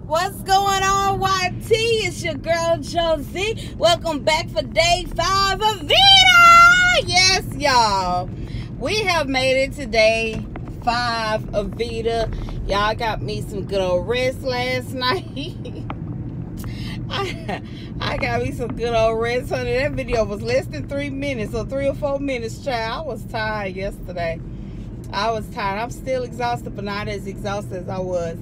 What's going on, YT? It's your girl, Josie. Welcome back for day 5 of Veda. Yes, y'all. We have made it to day 5 of Veda. Y'all got me some good old rest last night. I got me some good old rest, honey. That video was less than 3 minutes, or 3 or 4 minutes, child. I was tired yesterday. I was tired. I'm still exhausted, but not as exhausted as I was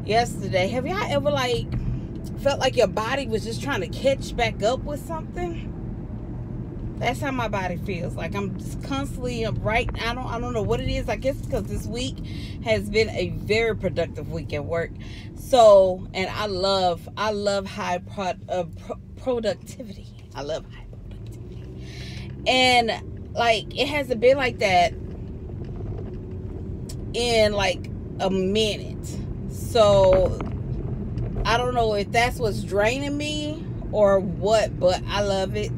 yesterday. Have y'all ever felt like your body was just trying to catch back up with something? That's how my body feels. Like I'm just constantly right. I don't know what it is. I guess because this week has been a very productive week at work. So, and I love high productivity. I love high productivity. And it hasn't been like that in like a minute. So I don't know if that's what's draining me or what, but I love it.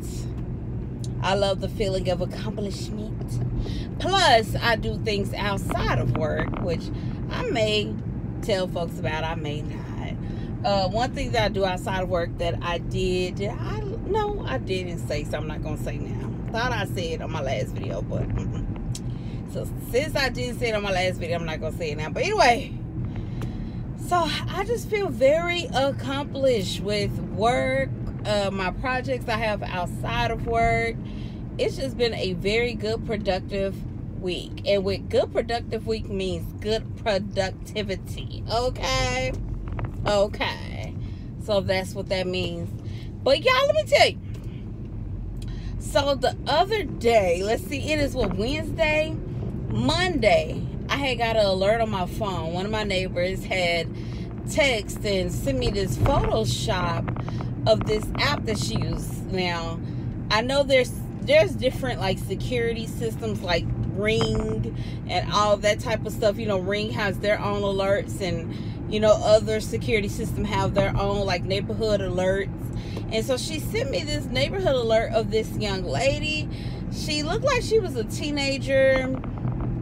I love the feeling of accomplishment. Plus, I do things outside of work, which I may tell folks about, I may not. One thing that I do outside of work that I did, I didn't say, so I'm not going to say now. Thought I said on my last video, but so since I didn't say it on my last video, I'm not going to say it now. But anyway, so I just feel very accomplished with work, my projects I have outside of work. It's just been a very good, productive week. And with good, productive week means good productivity. Okay? Okay. So that's what that means. But y'all, let me tell you. So the other day, let's see, it is Wednesday? Monday, I had got an alert on my phone. One of my neighbors had texted and sent me this Photoshop of this app that she uses. Now, I know there's different security systems like Ring and all that type of stuff. You know, Ring has their own alerts, and other security systems have their own neighborhood alerts. And so she sent me this neighborhood alert of this young lady. She looked like she was a teenager,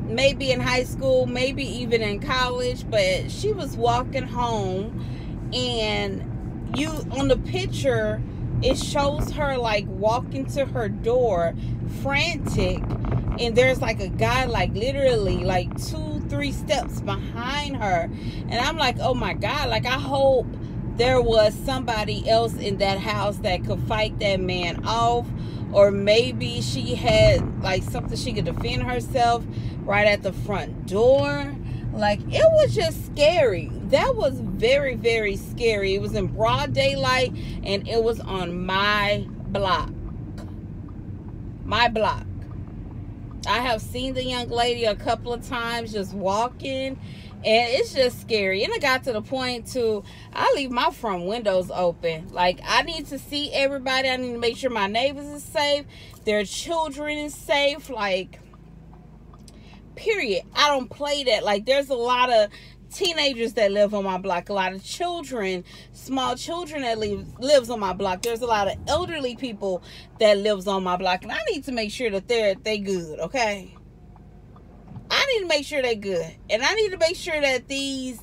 maybe in high school, maybe even in college, but she was walking home, and on the picture it shows her walking to her door frantic, and there's a guy literally 2-3 steps behind her, and I'm like, oh my God, I hope there was somebody else in that house that could fight that man off, or maybe she had something she could defend herself right at the front door. It was just scary. That was very, very scary. It was in broad daylight, and it was on my block. My block. I have seen the young lady a couple of times just walking, and it's just scary. And it got to the point to, I leave my front windows open. I need to see everybody. I need to make sure my neighbors are safe, their children is safe. Period. I don't play that. There's a lot of teenagers that live on my block, a lot of children, small children that lives on my block. There's a lot of elderly people that lives on my block, and I need to make sure that they good, okay? I need to make sure they good, and I need to make sure that these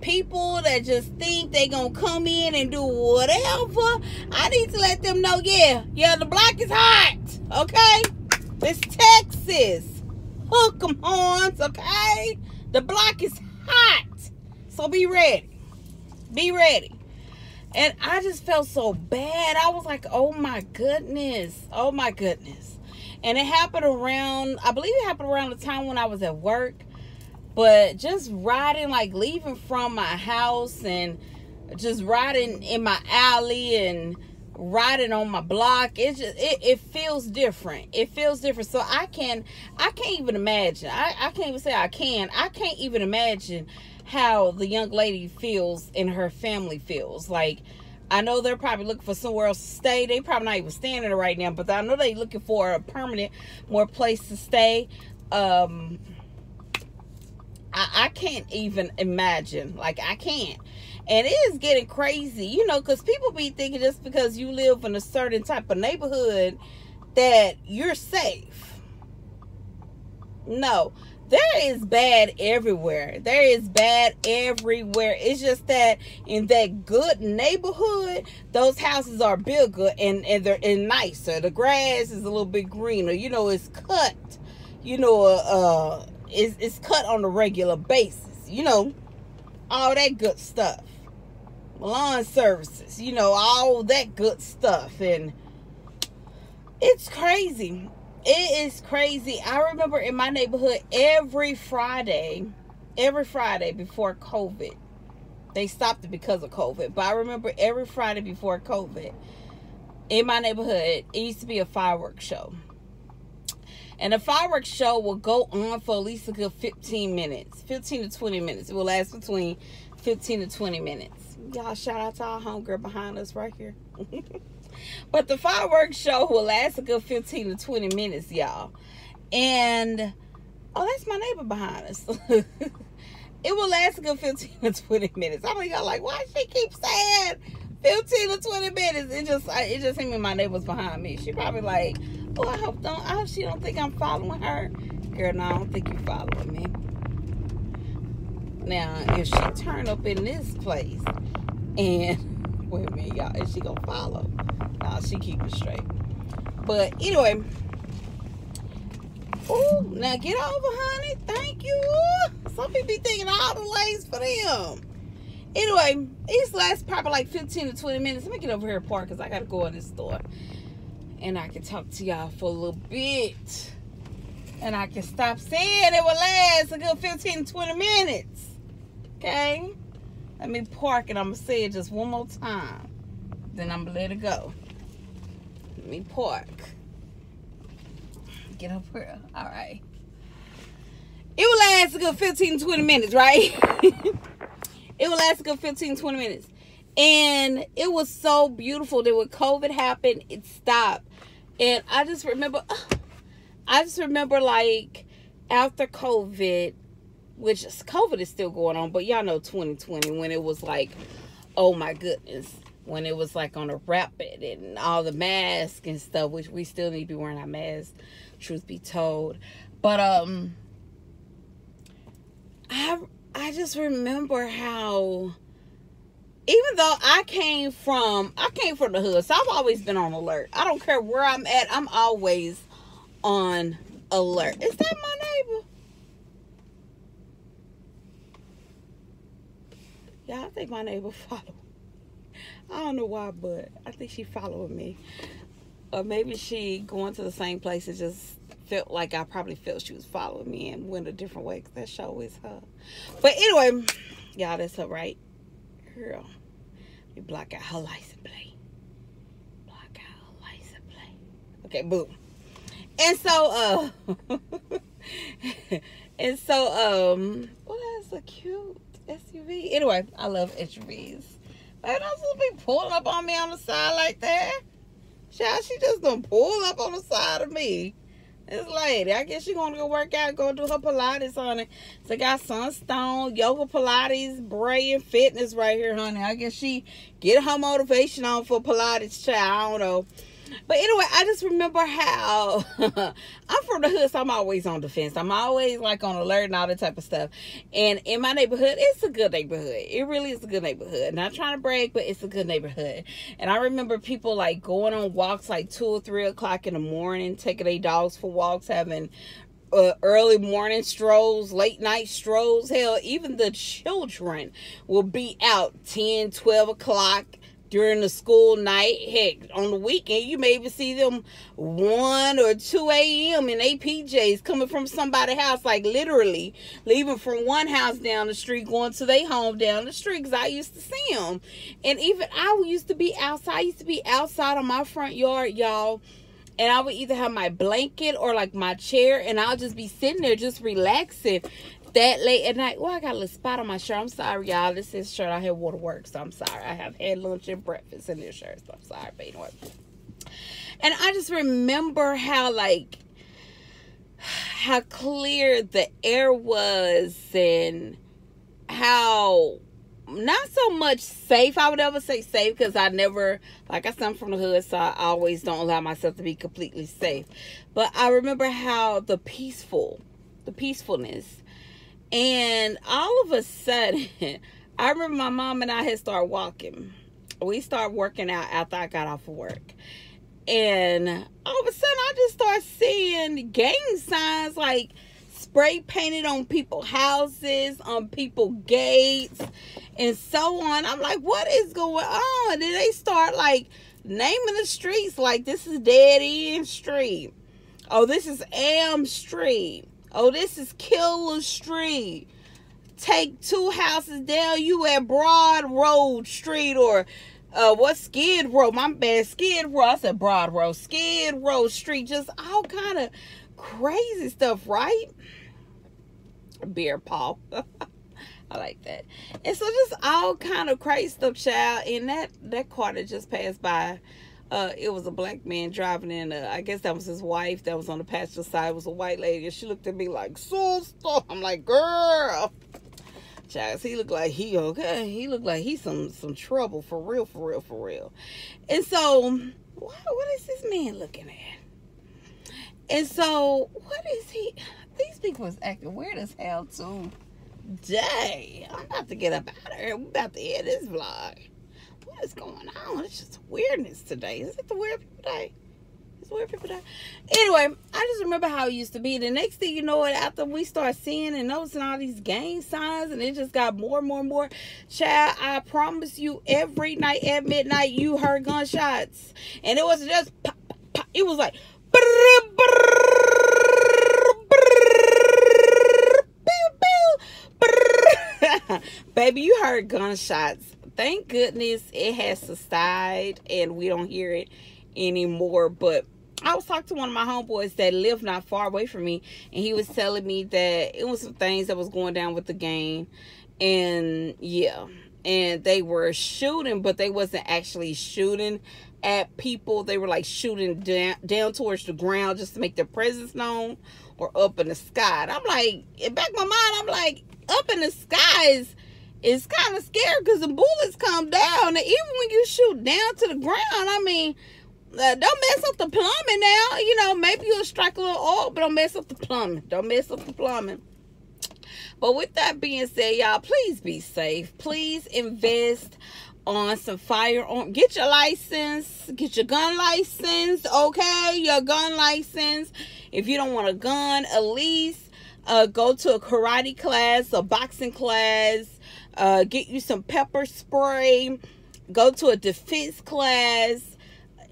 people that just think they gonna come in and do whatever, I need to let them know, yeah, the block is hot, okay? It's Texas. Hook 'em horns, okay? The block is hot. So be ready. Be ready. And I just felt so bad. I was like, oh my goodness. Oh my goodness. And it happened around, I believe it happened around the time when I was at work. But just riding, leaving from my house and just riding in my alley and riding on my block, it feels different. It feels different. So I can't even imagine. I can't even say I can't even imagine how the young lady feels and her family feels. I know they're probably looking for somewhere else to stay. They probably not even staying there right now, but I know they're looking for a permanent more place to stay. I can't even imagine. I can't. And it is getting crazy, because people be thinking just because you live in a certain type of neighborhood that you're safe. No, there is bad everywhere. There is bad everywhere. It's just that in that good neighborhood, those houses are bigger and they're nicer. The grass is a little bit greener. You know, it's cut. You know, it's cut on a regular basis. You know, all that good stuff. Lawn services. You know, all that good stuff. And it's crazy. It is crazy. I remember in my neighborhood every Friday before COVID. They stopped it because of COVID. But I remember every Friday before COVID, in my neighborhood, it used to be a fireworks show. And the fireworks show will go on for at least a good 15 minutes. 15 to 20 minutes. It will last between 15 to 20 minutes. Y'all, shout out to our homegirl behind us right here. But the fireworks show will last a good 15 to 20 minutes, y'all. And, oh, that's my neighbor behind us. It will last a good 15 to 20 minutes. I'm like, why she keep saying 15 to 20 minutes? It just hit me, my neighbor's behind me. She probably like, oh, I hope she don't think I'm following her. Girl, no, I don't think you following me. Now, if she turn up in this place and, wait a minute, y'all, is she gonna follow? Nah, she keep it straight. But anyway, oh, now get over, honey. Thank you. Some people be thinking all the ways for them. Anyway, these last probably like 15 to 20 minutes. Let me get over here and park because I gotta go in this store, and I can talk to y'all for a little bit, and I can stop saying it will last a good 15 to 20 minutes. Okay. Let me park and I'm going to say it just one more time. Then I'm going to let it go. Let me park. Get up here. All right. It will last a good 15, 20 minutes, right? It will last a good 15, 20 minutes. And it was so beautiful that when COVID happened, it stopped. And I just remember like after COVID, which COVID is still going on, but y'all know 2020 when it was like, oh my goodness, when it was like on a rapid and all the masks and stuff, which we still need to be wearing our masks, truth be told. But I just remember how, even though I came from the hood, so I've always been on alert. I don't care where I'm at, I'm always on alert. Is that my neighbor? Yeah, I think my neighbor followed. I don't know why, but I think she following me. Or maybe she going to the same place and just felt like I probably felt she was following me and went a different way, because that show is her. But anyway, y'all, that's her, right? Girl, you block out her license plate. Block out her license plate. Okay, boom. And so, well, that's a cute SUV. Anyway, I love SUVs. But don't supposed to be pulling up on me on the side like that. Child, she just done pull up on the side of me. This lady, I guess she gonna go work out, go do her Pilates, honey. So got Sunstone, yoga, Pilates, brain, fitness right here, honey. I guess she get her motivation on for Pilates, child. I don't know. But anyway, I just remember how I'm from the hood, so I'm always on defense. I'm always like on alert and all that type of stuff. And in my neighborhood, it's a good neighborhood. It really is a good neighborhood. Not trying to brag, but it's a good neighborhood. And I remember people like going on walks like 2 or 3 o'clock in the morning, taking their dogs for walks, having early morning strolls, late night strolls. Hell, even the children will be out 10, 12 o'clock during the school night. Heck, on the weekend, you may even see them 1 or 2 a.m. in their PJs coming from somebody's house, like literally leaving from one house down the street, going to their home down the street, because I used to see them. And even I used to be outside. I used to be outside on my front yard, y'all. And I would either have my blanket or like my chair, and I'll just be sitting there just relaxing that late at night. Well, I got a little spot on my shirt. I'm sorry, y'all. This is shirt I had wore to work, so I'm sorry. I have had lunch and breakfast in this shirt, so I'm sorry, but anyway. And I just remember how clear the air was, and how not so much safe. I would never say safe, because I never, like I said, I'm from the hood, so I always don't allow myself to be completely safe. But I remember how the peaceful the peacefulness. And all of a sudden, I remember my mom and I had started walking. We started working out after I got off of work. And all of a sudden, I just started seeing gang signs like spray painted on people's houses, on people's gates, and so on. I'm like, what is going on? And then they start like naming the streets, like this is Dead End Street. Oh, this is Am Street. Oh, this is Killer Street. Take 2 houses down, you at Broad Road Street, or what's Skid Row? My bad, Skid Row. I said Broad Road. Skid Row Street. Just all kind of crazy stuff, right? Beer paw. I like that. And so just all kind of crazy stuff, child. And that car that just passed by, it was a black man driving in. I guess that was his wife that was on the passenger side. It was a white lady. And she looked at me like, sister. I'm like, girl. Child, he looked like he okay. He looked like he's some trouble, for real, for real, for real. And so, what is this man looking at? And so, what is he? These people is acting weird as hell too. Dang, I'm about to get up out of here. We're about to end this vlog. What is going on? It's just weirdness today. Is it the weird people day? It's weird people day. Anyway, I just remember how it used to be. The next thing you know, after we start seeing and noticing all these gang signs, and it just got more and more and more. Child, I promise you, every night at midnight, you heard gunshots. And it wasn't just pop, pop, pop. It was like, baby, you heard gunshots. Thank goodness it has subsided and we don't hear it anymore. But I was talking to one of my homeboys that lived not far away from me, and he was telling me that it was some things that was going down with the gang. And yeah, and they were shooting, but they wasn't actually shooting at people. They were like shooting down towards the ground just to make their presence known, or up in the sky. And I'm like, in the back of my mind, I'm like, up in the skies is kind of scary because the bullets come down. And even when you shoot down to the ground, I mean, don't mess up the plumbing now. You know, maybe you'll strike a little oil, but don't mess up the plumbing. Don't mess up the plumbing. But with that being said, y'all, please be safe. Please invest on some firearm. Get your license. Get your gun license, okay? Your gun license. If you don't want a gun, at least go to a karate class, a boxing class. Get you some pepper spray. Go to a defense class.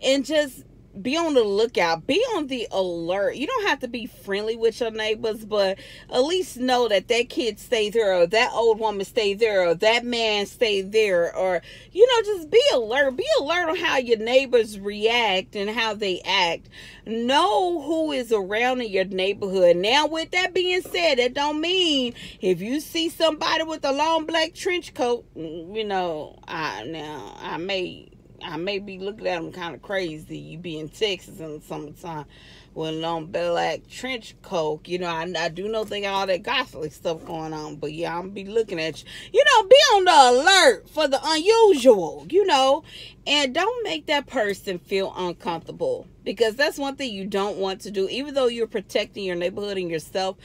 And just be on the lookout. Be on the alert. You don't have to be friendly with your neighbors, but at least know that that kid stay there, or that old woman stay there, or that man stay there, or, you know, just be alert. Be alert on how your neighbors react and how they act. Know who is around in your neighborhood. Now, with that being said, that don't mean if you see somebody with a long black trench coat, you know, I may be looking at them kind of crazy. You be in Texas in the summertime with a long black trench coat. You know, I do know they got all that gossipy stuff going on. But yeah, I'm be looking at you. You know, be on the alert for the unusual, you know. And don't make that person feel uncomfortable. Because that's one thing you don't want to do. Even though you're protecting your neighborhood and yourself,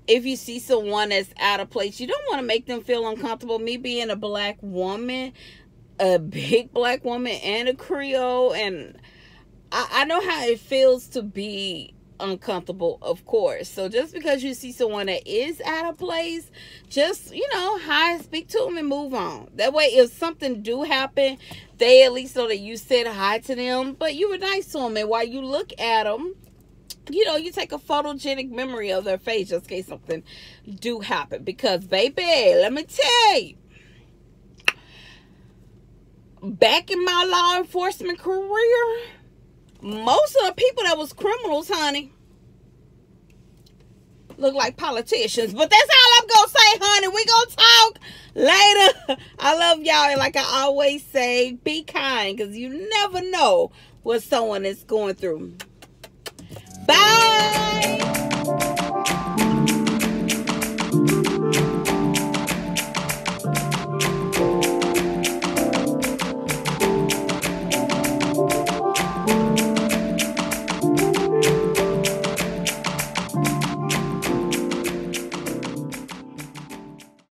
if you see someone that's out of place, you don't want to make them feel uncomfortable. Me being a black woman, a big black woman, and a Creole, and I know how it feels to be uncomfortable, of course. So just because you see someone that is out of place, just, you know, hi, speak to them and move on. That way, if something do happen, they at least know that you said hi to them, but you were nice to them. And while you look at them, you know, you take a photogenic memory of their face just in case something do happen. Because, baby, let me tell you, back in my law enforcement career, most of the people that was criminals, honey, look like politicians. But that's all I'm gonna say, honey. We gonna talk later. I love y'all, and like I always say, be kind, because you never know what someone is going through. Bye.